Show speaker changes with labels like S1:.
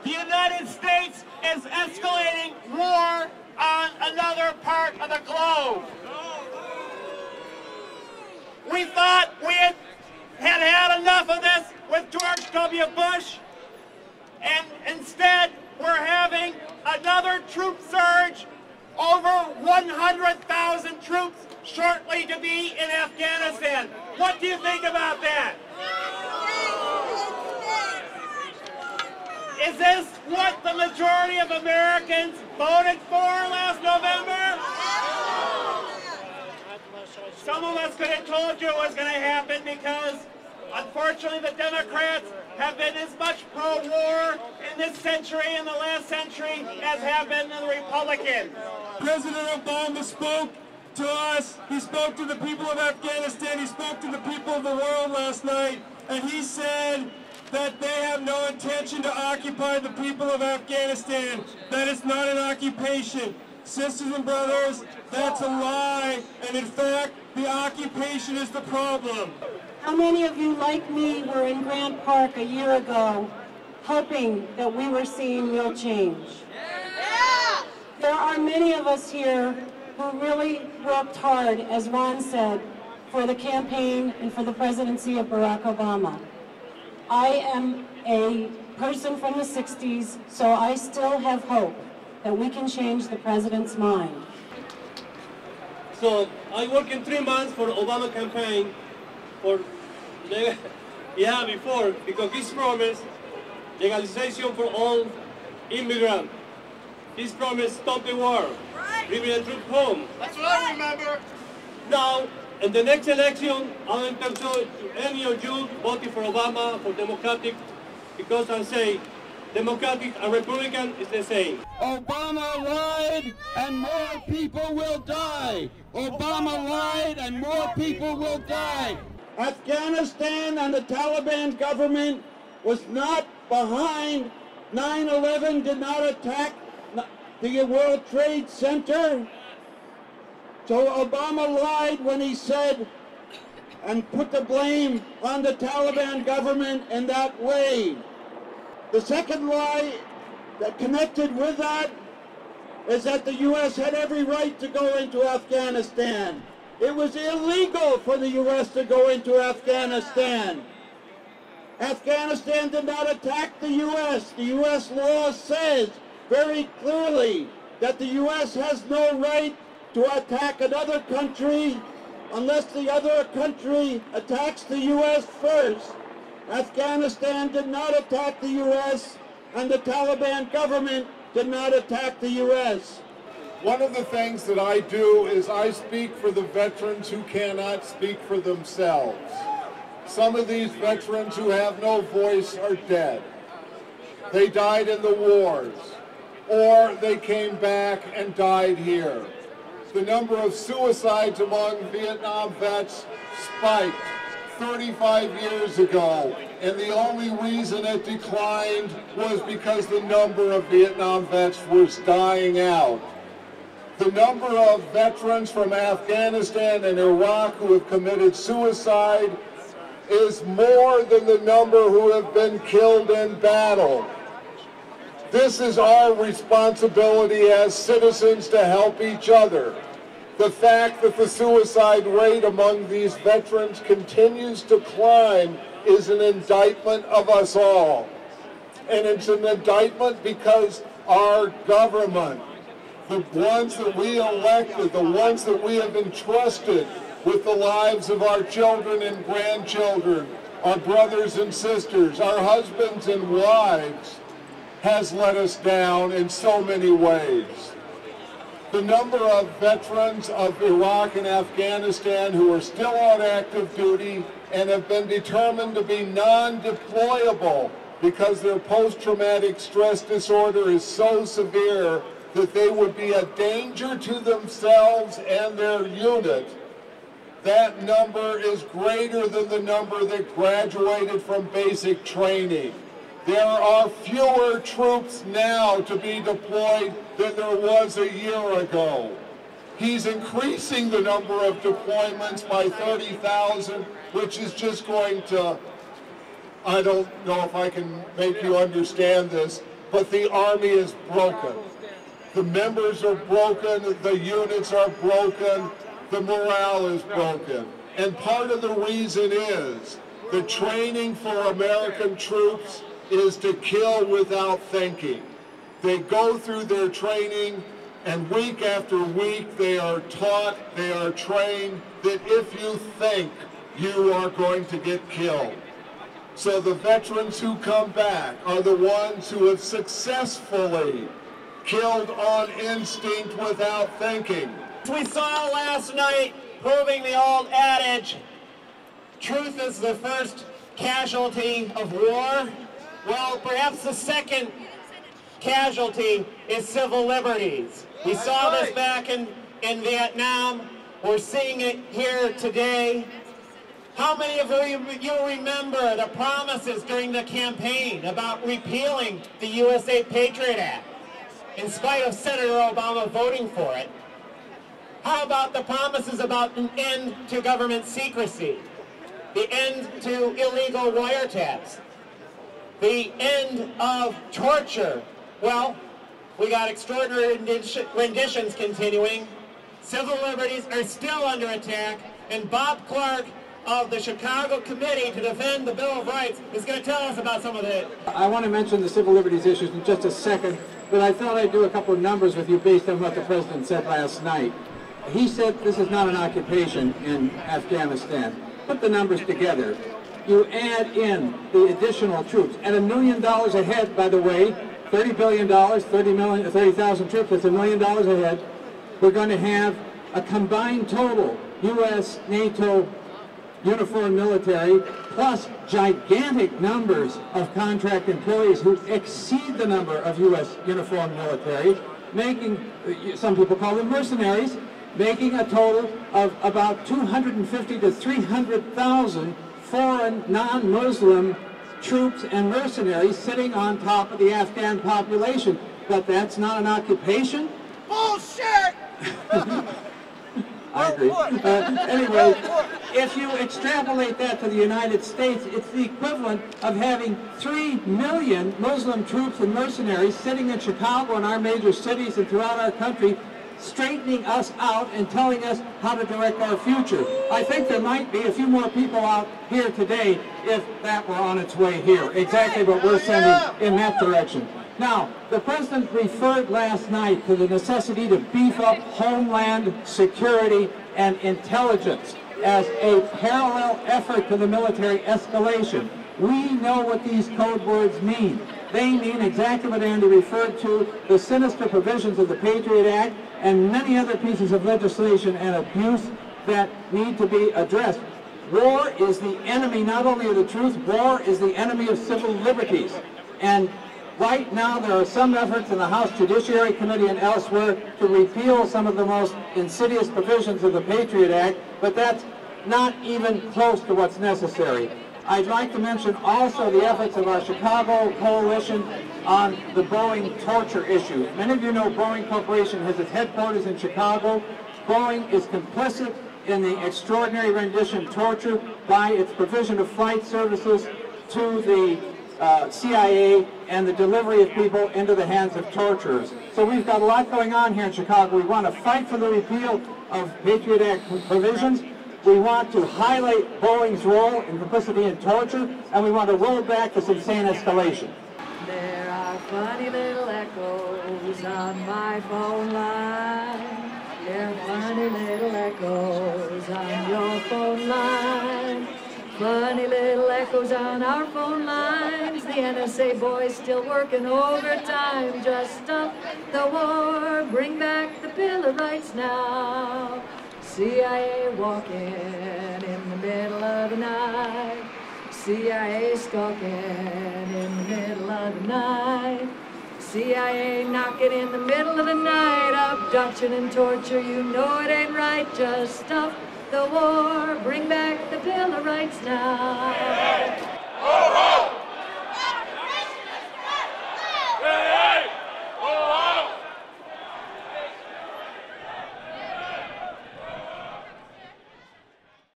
S1: the United States is escalating war on another part of the globe. We thought we had enough of this with George W. Bush, and instead we're having another troop surge, over 100,000 troops shortly to be in Afghanistan. What do you think about that? Is this what the majority of Americans voted for last November? Some of us could have told you it was going to happen because, unfortunately, the Democrats have been as much pro-war in this century and the last century as have been the Republicans.
S2: President Obama spoke to us, he spoke to the people of Afghanistan, he spoke to the people of the world last night, and he said that they have no intention to occupy the people of Afghanistan. That is not an occupation. Sisters and brothers, that's a lie, and in fact, the occupation is the problem.
S3: How many of you, like me, were in Grant Park a year ago, hoping that we were seeing real change? Yeah. There are many of us here who really worked hard, as Ron said, for the campaign and for the presidency of Barack Obama. I am a person from the 60s, so I still have hope that we can change the president's mind.
S2: So I worked in 3 months for Obama campaign for before, because he promised legalization for all immigrants. He promised stop the war, bring the troops home.
S1: That's what I remember.
S2: Now, in the next election, I want to tell any of you voting for Obama, for Democratic, because I say Democratic and Republican is the same.
S4: Obama lied and more people will die. Obama lied and more people will die.
S5: Afghanistan and the Taliban government was not behind 9/11, did not attack the World Trade Center. So Obama lied when he said and put the blame on the Taliban government in that way. The second lie that connected with that is that the U.S. had every right to go into Afghanistan. It was illegal for the U.S. to go into Afghanistan. Afghanistan did not attack the U.S. The U.S. law says very clearly that the U.S. has no right to attack another country unless the other country attacks the U.S. first. Afghanistan did not attack the U.S., and the Taliban government did not attack the U.S.
S6: One of the things that I do is I speak for the veterans who cannot speak for themselves. Some of these veterans who have no voice are dead. They died in the wars, or they came back and died here. The number of suicides among Vietnam vets spiked 35 years ago, and the only reason it declined was because the number of Vietnam vets was dying out. The number of veterans from Afghanistan and Iraq who have committed suicide is more than the number who have been killed in battle. This is our responsibility as citizens to help each other. The fact that the suicide rate among these veterans continues to climb is an indictment of us all. And it's an indictment because our government, the ones that we elected, the ones that we have entrusted with the lives of our children and grandchildren, our brothers and sisters, our husbands and wives, has let us down in so many ways. The number of veterans of Iraq and Afghanistan who are still on active duty and have been determined to be non-deployable because their post-traumatic stress disorder is so severe that they would be a danger to themselves and their unit, that number is greater than the number that graduated from basic training. There are fewer troops now to be deployed than there was a year ago. He's increasing the number of deployments by 30,000, which is just going to, I don't know if I can make you understand this, but the Army is broken. The members are broken, the units are broken, the morale is broken. And part of the reason is the training for American troops is to kill without thinking. They go through their training, and week after week they are taught, they are trained that if you think, you are going to get killed. So the veterans who come back are the ones who have successfully killed on instinct without thinking.
S1: We saw last night, proving the old adage, truth is the first casualty of war. Well, perhaps the second casualty is civil liberties. We saw this back in Vietnam. We're seeing it here today. How many of you remember the promises during the campaign about repealing the USA Patriot Act, in spite of Senator Obama voting for it? How about the promises about an end to government secrecy, the end to illegal wiretaps, the end of torture? Well, we got extraordinary renditions continuing. Civil liberties are still under attack, and Bob Clark of the Chicago Committee to Defend the Bill of Rights is going to tell us about some of it.
S7: I want to mention the civil liberties issues in just a second, but I thought I'd do a couple of numbers with you based on what the President said last night. He said this is not an occupation in Afghanistan. Put the numbers together. You add in the additional troops, at $1 million a head, by the way, $30 billion, 30,000 troops, that's $1 million a head. We're going to have a combined total, U.S., NATO, uniformed military, plus gigantic numbers of contract employees who exceed the number of U.S. uniformed military, making, some people call them mercenaries, making a total of about 250 to 300,000 foreign non-Muslim troops and mercenaries sitting on top of the Afghan population. But that's not an occupation?
S1: Bullshit!
S7: I agree. Anyway, if you extrapolate that to the United States, it's the equivalent of having 3 million Muslim troops and mercenaries sitting in Chicago and our major cities and throughout our country, straightening us out and telling us how to direct our future. I think there might be a few more people out here today if that were on its way here. Exactly what we're sending in that direction. Now, the President referred last night to the necessity to beef up homeland security and intelligence as a parallel effort to the military escalation. We know what these code words mean. They mean exactly what Andy referred to, the sinister provisions of the Patriot Act and many other pieces of legislation and abuse that need to be addressed. War is the enemy not only of the truth, war is the enemy of civil liberties. And right now there are some efforts in the House Judiciary Committee and elsewhere to repeal some of the most insidious provisions of the Patriot Act, but that's not even close to what's necessary. I'd like to mention also the efforts of our Chicago coalition on the Boeing torture issue. Many of you know Boeing Corporation has its headquarters in Chicago. Boeing is complicit in the extraordinary rendition torture by its provision of flight services to the CIA and the delivery of people into the hands of torturers. So we've got a lot going on here in Chicago. We want to fight for the repeal of Patriot Act provisions. We want to highlight Boeing's role in complicity in torture, and we want to roll back this insane escalation.
S8: There are funny little echoes on my phone line. There are funny little echoes on your phone line. Funny little echoes on our phone lines. The NSA boys still working overtime. Just stop the war, bring back the Bill of Rights now. CIA walking in the middle of the night. CIA stalking in the middle of the night. CIA knocking in the middle of the night. Abduction and torture, you know it ain't right. Just stop the war, bring back the Bill of Rights now.